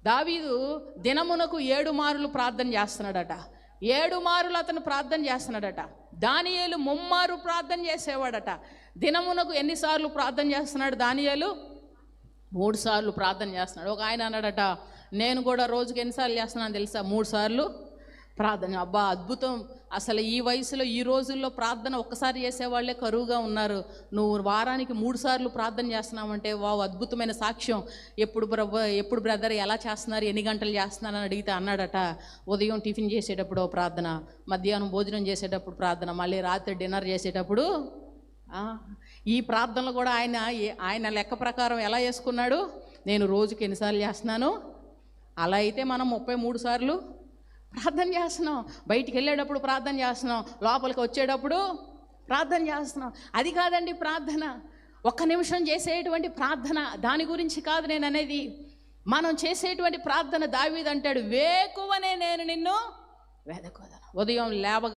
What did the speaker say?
దావీదు దినమునకు 7 మార్లు ప్రార్థన చేస్తున్నాడట. 7 మార్లు అతను ప్రార్థన చేస్తున్నాడట. దానియేలు 3 మార్లు ప్రార్థన చేసేవాడట. దినమునకు ఎన్నిసార్లు ప్రార్థన చేస్తున్నాడు దానియేలు? 3 సార్లు ప్రార్థన చేస్తున్నాడు. ఒక ఆయన అన్నాడట, నేను కూడా రోజుకి ఎన్నిసార్లు చేస్తున్నాను తెలుసా? 3 సార్లు ప్రార్థన. అబ్బా, అద్భుతం. అసలు ఈ వయసులో ఈ రోజుల్లో ప్రార్థన ఒక్కసారి చేసేవాళ్లే కరువుగా ఉన్నారు. నువ్వు వారానికి 3 సార్లు ప్రార్థన చేస్తున్నావంటే వావ్, అద్భుతమైన సాక్ష్యం. ఎప్పుడు బ్రదర్ ఎలా చేస్తున్నారు, ఎన్ని గంటలు చేస్తున్నారని అడిగితే అన్నాడట, ఉదయం టిఫిన్ చేసేటప్పుడు ప్రార్థన, మధ్యాహ్నం భోజనం చేసేటప్పుడు ప్రార్థన, మళ్ళీ రాత్రి డిన్నర్ చేసేటప్పుడు. ఈ ప్రార్థనలు కూడా ఆయన లెక్క ప్రకారం ఎలా చేసుకున్నాడు? నేను రోజుకి ఎన్నిసార్లు చేస్తున్నాను? అలా అయితే మనం 33 సార్లు ప్రార్థన చేస్తున్నాం. బయటికి వెళ్ళేటప్పుడు ప్రార్థన చేస్తున్నాం, లోపలికి వచ్చేటప్పుడు ప్రార్థన చేస్తున్నాం. అది కాదండి ప్రార్థన. 1 నిమిషం చేసేటువంటి ప్రార్థన, దాని గురించి కాదు నేను అనేది. మనం చేసేటువంటి ప్రార్థన దావీదు అంటాడు, వేకువనే నేను నిన్ను వెదకువదను. ఉదయం